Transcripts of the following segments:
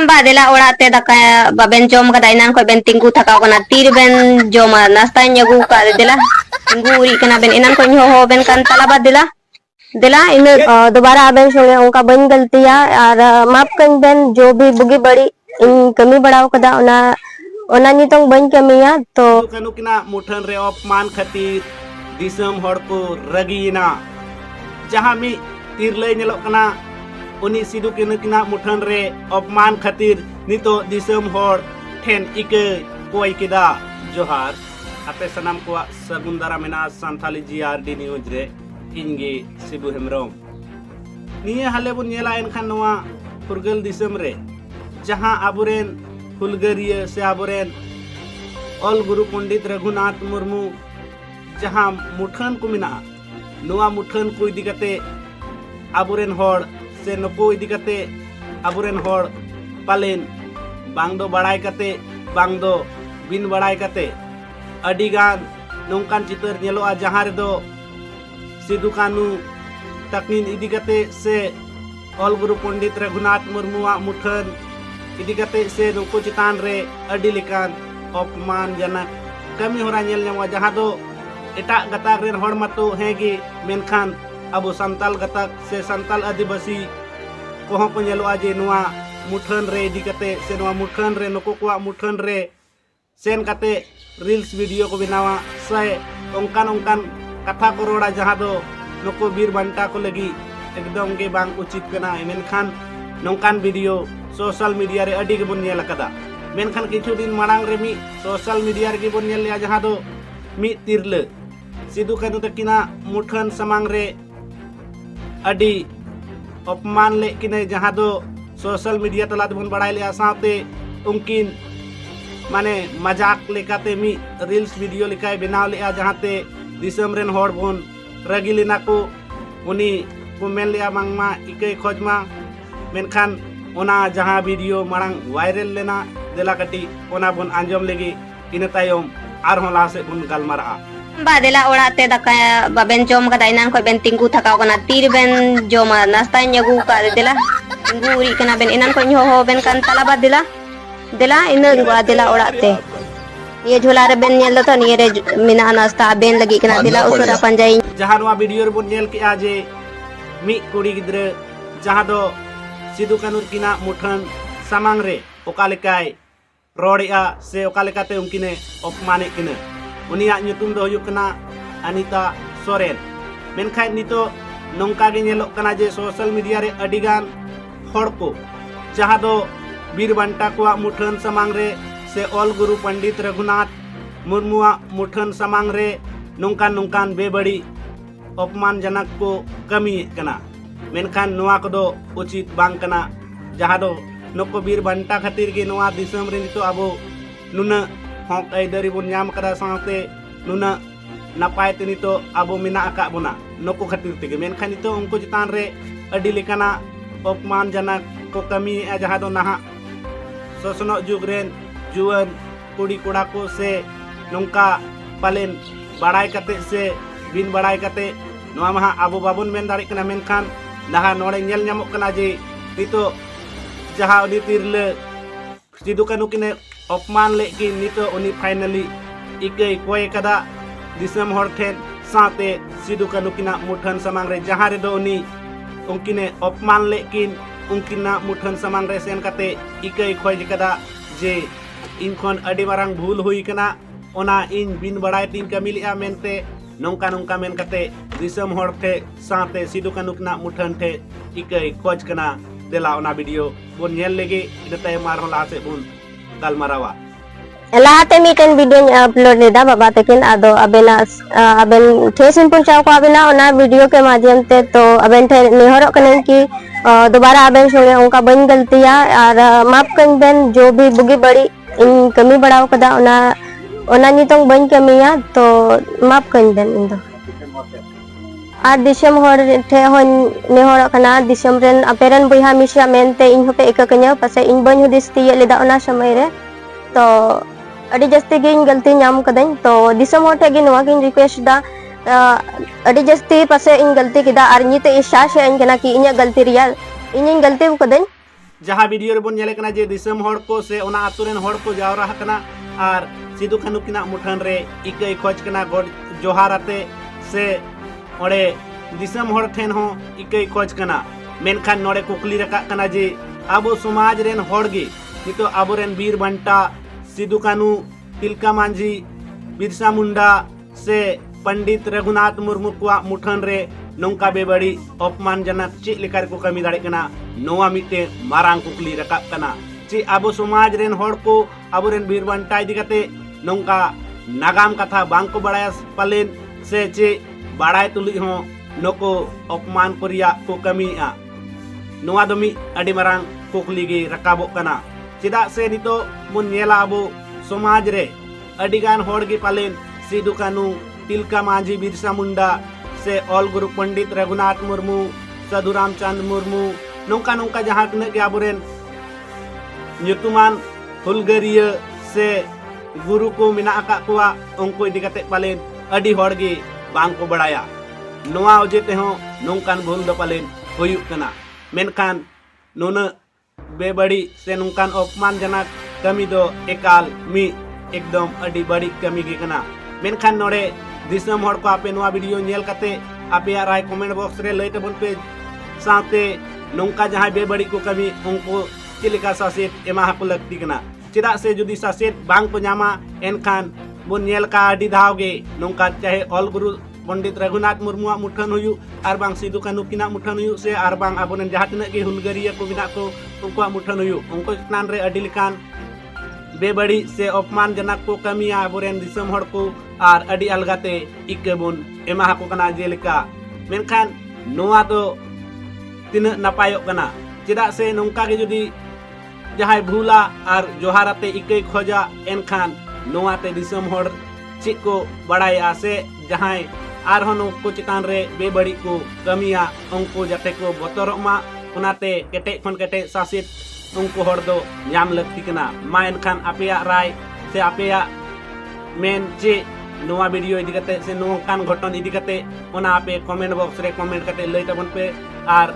Badela orate daka baben jom kada inan ko ben tinggu thaka kona tir ben joma nasta nyagu ka dela tinggu kana ben inan ko nyo ben kan tala badela दिला इन दोबारा आबेन संगे उनका बन गलतिया और माफ कन Ben जो भी बुगी बड़ी इन कमी बढ़ाव कदा ओना नितों बन कमिया तो कनु किना मुठन रे अपमान खातिर दिसम हड़ को रगीना जहां मी तीरले नेलो कना उनी सिदु किना मुठन रे अपमान खातिर नितो दिसम हड़ ठेन इके कोई किदा जोहार आपे सनाम को सगुंदरा मेना संथाली जीआरडी न्यूज रे इनगे सिबु हेमरम निये हाले बुन नेला एनखान नवा फुरगल दिसम रे जहां आबुरेन हुलगरिया से आबुरेन ऑल गुरु पंडित रघुनाथ मुर्मू जहां मुठन को मिना नवा मुठन को इदी कते आबुरेन होड़ से नको इदी कते आबुरेन होड़ पालेन बांग दो बड़ाई कते बांग दो बिन बड़ाई कते अडिगान नोंकान चितर नेलोआ जहां रे दो सिदु कानू तकनीन इदी कते से ऑल गुरु पंडित रघुनाथ मुर्मुआ मुठन इदी कते से नुको चितान रे अडी लेकान अपमान जनक कमी होरा नेल ᱧᱟᱢᱚᱜᱼᱟ जहां दो एटा गताक रेन हड़ मतो हेगी मेनखान अब संताल गताक से संताल आदिवासी कोहो को नेलोआ जे नुआ मुठन रे इदी कते से नुआ मुठन रे नुको कोआ मुठन रे सेन कते रील्स वीडियो को बनावा से ओंकान कथा को रोड़ा जहां दो नुको बीर बंटा को लगी एकदम के बांग उचित कना मेनखान नोंकान वीडियो सोशल मीडिया रे अडी के बन नेल कदा मेनखान किछु दिन मांग रे मी सोशल मीडिया रे बन नेल लिया जहां दो मी तिरले सिदु कानु तकिना मुठन समांग रे अडी अपमान ले किने जहां दो सोशल मीडिया तला बन बड़ाई लिया साथे उनकिन माने मजाक लेकाते मी रील्स वीडियो लिखाय बनाव लिया जहां ते दिसम रेन हड़ बन रगिलिना को उनी को मेन लिया मांगमा इके खोजमा मेनखान ओना जहां वीडियो मांग वायरल लेना देला कटी ओना बन आंजम लेगी इन तायम आर हो ला से बन गलमारा बादेला ओड़ाते दका बाबेन जम कदा इनान को बेन टिंगू थका कना तीर बेन जमा नास्ता न्यागू का देला टिंगू री कना बेन इनान को न्यो हो बेन कान तला बादेला देला इन बादेला ओड़ाते ये झोला रे बेन नेल तो निये रे मिना नास्ता बेन लगी कना देला उसरा पंजाई जहां वा वीडियो रे बन नेल के आजे मी कुड़ी गिद्रे जहां दो सिदु कानुर किना मुठन सामांग रे ओकालेकाय रोड़िया से ओकालेकाते उनकिने अपमाने किने उनिया nyutum दो हुयुक कना अनिता सोरेन मेनखाय नितो नोंका गे नेलोक कना जे सोशल मीडिया रे अडिगान हड़ को जहां दो बीर बंटा को मुठन सामांग रे से ऑल गुरु पंडित रघुनाथ मुर्मुआ मुठन सामांग रे नोंकान बेबड़ी अपमान जनक को कमी कना मेनखान नुआ को दो उचित बांग कना जहां दो नको बीर बंटा खातिर के नुआ दिसम रे नितो अबो नुना हक आइदरी बन नाम कदा साथे नुना नपाय ते नितो अबो मिना आका बोना नको खातिर ते मेनखान नितो उनको चितान रे अडी लेकाना अपमान जनक को कमी जहां दो नहा सोसनो जुग रेन जुवन कुड़ी कोड़ा को से नोंका पालेन बड़ाई कते से बिन बड़ाई कते नोआ महा अबो बाबुन मेन दाड़ी कना मेनखान नहा नोड़े नेल ᱧᱟᱢᱚᱜ कना जे नितो जहां उनी तिरले सिदु कानु किने अपमान ले कि नितो उनी फाइनली इके कोय कदा दिसम हड़ ठेन साथे सिदु कानु किना मुठन समांग रे जहां रे दो उनी उनकिने अपमान ले किन उनकिना मुठन समांग रे सेन कते इके खोय कदा जे इनखन अडी मारंग भूल हुई कना ओना इन बिन बड़ाई तीन कमी लिया मेनते नोंका मेन कते दिसम हड़ थे साथे सिदु कानु किना मुठन थे इके खोज कना देला ओना वीडियो बोन नेल लेगे इनते मार होला से बुन गलमारावा लाते मीटन वीडियो अपलोड लेदा बाबा तकिन आदो अबेना अबेन ठेसिन पहुंचाव को अबेना ओना वीडियो के माध्यम ते तो अबेन ठे नेहरो कने की दोबारा अबेन संगे उनका बन गलतिया और माफ कन बेन जो भी बुगी बड़ी इन कमी बढ़ाव कदा ओना नितों बन कमिया तो माफ कन बेन इंदो आ दिसम हर ठे होन नेहर कना दिसम रेन अपेरन बुहा मिसा मेनते इन होपे एक कन्या पासे इन बन हुदिस तिये लेदा ओना समय रे तो अड़ी जस्ती गिन गलती नाम कदन तो दिसम हर ठे गे नवा गिन रिक्वेस्ट दा अड़ी जस्ती पासे इन गलती किदा आर निते इशा से इन कना कि इnya गलती रिया इन गलती कदन जहाँ वीडियो रे बोन नेले कना जे दिसम हड़ को से ओना आतु रेन हड़ को जावरा कना आर सिदु कानू किना मुठन रे इकई खोज कना गॉड जोहार आते से ओडे दिसम हड़ ठेन हो इकई खोज कना मेनखान नोडे कुकली रका कना जे आबो समाज रेन हड़ गे नितो आबो रेन वीर बंटा सिदु कानू तिलका मांझी बिरसा मुंडा से पंडित रघुनाथ मुर्मू को मुठन रे नौका बेबड़ी अपमानजनक चे लेकर को कमी दाड़े कना नोवा मिटे मारांग कुकली रकाब कना चे आबो समाज रेन हड़ को आबो रेन वीर बंटा इदी कते नौका नागाम कथा बांग को बड़ाया पलेन से चे बाड़ाय तुलि हो नको अपमान कोरिया को कमी आ नोवा दमी अडी मारांग कुकली गे रकाबो कना चेदा से नितो मुन नेला आबो समाज रे अडिगान हड़ गे पालेन सिदु कानू तिलका मांझी बिरसा मुंडा से ऑल गुरु पंडित रघुनाथ मुर्मू साधु रामचंद मुर्मू नौका नौका जहाँ तक के आबोरेन ᱧᱩᱛᱩᱢᱟᱱ हुलगरिया से गुरु को मिना आका कुआ उनको इदी कते पालेन अडी हड़ गे बांग को बड़ाया नोआ ओजे ते हो नौकान भूल दो पालेन हुयुक कना मेनखान नोन बेबड़ी से नौकान अपमानजनक कमी दो एकाल मी एकदम अडी बड़ी कमी गे कना मेनखान नोडे दिसम हड़ को आपे नोआ वीडियो नेल कते आपे राय कमेंट बॉक्स रे लई तबन पे साथे नौका जहां बेबड़ी को कमी उनको चिलिका सासेत एमा को लगती कना चेदा से जुदी सासेत बांग को नामा एनखान बो नेल का अडी धावगे नौका चाहे all Guru Pandit Raghunath Murmu मुठन हुयु are बांग सिदु कानू किना मुठन हुयु से आर बांग आबोन जहां तिना के हुलगरिया को बिना को उनको मुठन हुयु उनको स्नान रे अडी लिकान बेबड़ी से अपमानजनक को कमिया आबोरेन दिसम हड़ को आर अडी अलगाते इकेबुन एमा को कना जेलिका मेनखान नोआ तो तीन नपायो कना चेदा से नौका के जुदी जहां भूला और जोहाराते इकई खोजा एनखान नोआते दिसम हड़ चे को बड़ाया से जहां आरहन को चितान रे बेबड़ी को कमिया उनको जाते को बतरमा उनाते केटे खन केटे सासित उनको हड़ दो नाम लगती कना मा एनखान आपेया राय से आपेया मेन चे नोआ वीडियो इदी कते से नोकान घटन इदी कते ओना आपे कमेंट बॉक्स रे कमेंट कते लई तबन पे आर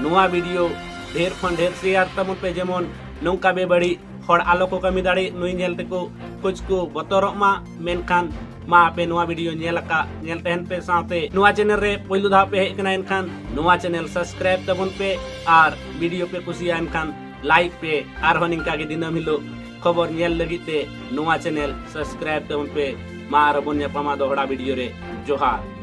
नोआ वीडियो ढेर खन ढेर शेयर तबन पे जेमन नौका बेबड़ी हड़ आलो को कमी दाड़ी नुई नेलते को कुछ को बतरमा मेनखान मा पे नोआ वीडियो नेलका नेल तहन पे साथे नोआ चैनल रे पहिलु धा पे हेकना एनखान नोआ चैनल सब्सक्राइब तबन पे आर वीडियो पे कुसिया एनखान लाइक पे आर हनिंका के दिनम हिलो खबर नेल लगिते नोआ चैनल सब्सक्राइब तबन पे मा रबन ᱧᱟᱯᱟᱢᱟ दोहड़ा वीडियो रे जोहार।